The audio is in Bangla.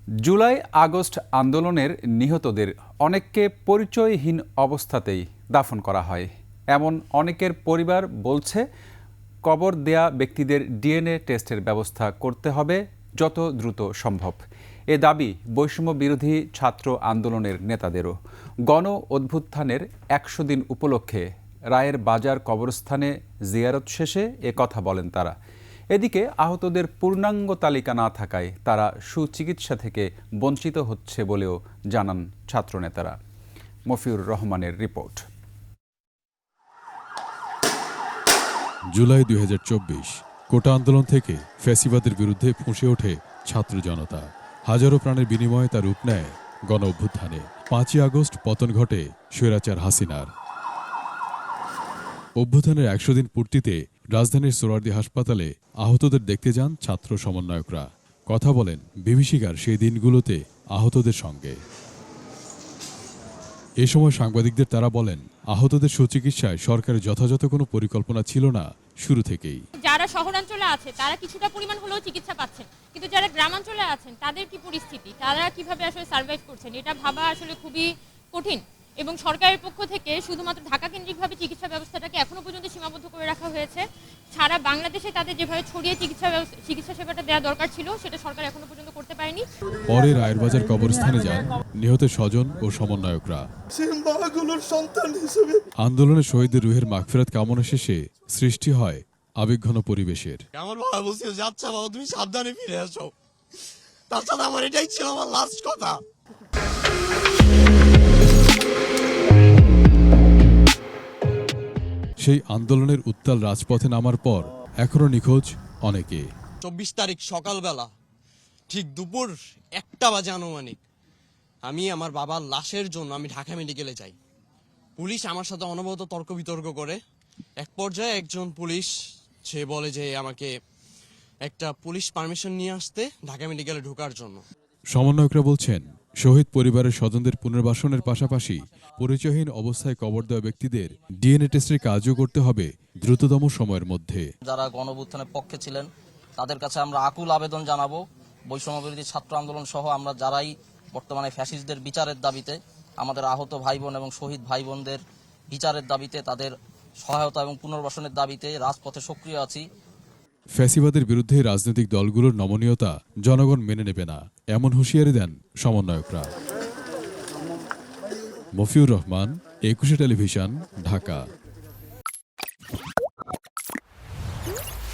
জুলাই আগস্ট আন্দোলনের নিহতদের অনেককে পরিচয়হীন অবস্থাতেই দাফন করা হয়। এমন অনেকের পরিবার বলছে, কবর দেয়া ব্যক্তিদের ডিএনএ টেস্টের ব্যবস্থা করতে হবে যত দ্রুত সম্ভব। এ দাবি বৈষম্য বিরোধী ছাত্র আন্দোলনের নেতাদেরও। গণ অভ্যুত্থানের ১০০ দিন উপলক্ষে রায়ের বাজার কবরস্থানে জিয়ারত শেষে এ কথা বলেন তারা। এদিকে আহতদের পূর্ণাঙ্গ তালিকা না থাকায় তারা সুচিকিৎসা থেকে বঞ্চিত হচ্ছে বলেও জানান ছাত্রনেতারা। মফিউর রহমানের রিপোর্ট। জুলাই ২০২৪ কোটা আন্দোলন থেকে ফ্যাসিবাদের বিরুদ্ধে ফুঁসে ওঠে ছাত্র জনতা। হাজারো প্রাণের বিনিময়ে তার রূপ নেয় গণ অভ্যুত্থানে। ৫ই আগস্ট পতন ঘটে স্বৈরাচার হাসিনার। অভ্যুত্থানের ১০০ দিন পূর্তিতে রাজধানীর সোহরাওয়ার্দী হাসপাতালে আহতদের দেখতে যান ছাত্র সমন্বয়করা। কথা বলেন বিভীষিকার সেই দিনগুলোতে আহতদের সঙ্গে। এ সময় সাংবাদিকদের তারা বলেন, আহতদের সুচিকিৎসায় সরকারের যথাযথ কোনো পরিকল্পনা ছিল না শুরু থেকেই। যারা শহরাঞ্চলে আছে তারা কিছুটা পরিমাণ হলেও চিকিৎসা পাচ্ছেন, কিন্তু যারা গ্রামাঞ্চলে আছেন তাদের কি পরিস্থিতি, তারা কিভাবে আসলে সার্ভাইভ করছেন, এটা ভাবা আসলে খুবই কঠিন। এবং সরকারের পক্ষ থেকে শুধুমাত্র ঢাকা কেন্দ্রিকভাবে চিকিৎসা ব্যবস্থাটাকে এখনো পর্যন্ত সীমাবদ্ধ করে রাখা হয়েছে। সারা বাংলাদেশে তাদের যেভাবে ছড়িয়ে চিকিৎসা সেবাটা দেওয়া দরকার ছিল, সেটা সরকার এখনো পর্যন্ত করতে পারেনি। পরে রায়ের বাজার কবরস্থানে যান নিহতের স্বজন ও সমন্বয়করা। আন্দোলনের শহীদদের রুহের মাগফিরাত কামনা শেষে সৃষ্টি হয় আবেগঘন পরিবেশের। আমার বাবা বলছিল, আচ্ছা বাবা তুমি সাবধানে ফিরে আসো। তাছাড়া আমার এটাই ছিল আমার লাস্ট কথা। সেই আন্দোলনের উত্তাল রাজপথে নামার পর এখনো নিখোঁজ অনেকে। ২৪ তারিখ সকালবেলা ঠিক দুপুর ১টা বাজে আনুমানিক আমি আমার বাবার লাশের জন্য আমি ঢাকা মেডিকেলে যাই। পুলিশ আমার সাথে অনবরত তর্ক বিতর্ক করে। এক পর্যায়ে একজন পুলিশ সে বলে যে আমাকে একটা পুলিশ পারমিশন নিয়ে আসতে ঢাকা মেডিকেলে ঢোকার জন্য। সমন্বয়করা বলছেন, শহীদ পরিবারের স্বজনদের পুনর্বাসনের পাশাপাশি পরিচয়হীন অবস্থায় কবর দেওয়া ব্যক্তিদের ডিএনএ টেস্টের কাজও করতে হবে দ্রুততম সময়ের মধ্যে। যারা গণঅভ্যুত্থানের পক্ষে ছিলেন তাদের কাছে আমরা আকুল আবেদন জানাবো। বৈষম্য বিরোধী ছাত্র আন্দোলন সহ আমরা যারাই বর্তমানে ফ্যাসিস্টদের বিচারের দাবিতে, আমাদের আহত ভাই বোন এবং শহীদ ভাই বোনদের বিচারের দাবিতে, তাদের সহায়তা এবং পুনর্বাসনের দাবিতে রাজপথে সক্রিয় আছি। ফ্যাসিবাদের বিরুদ্ধে রাজনৈতিক দলগুলোর নমনীয়তা জনগণ মেনে নেবে না, এমন হুঁশিয়ারি দেন সমন্বয়করা। মফিউর রহমান, ২১ টেলিভিশন, ঢাকা।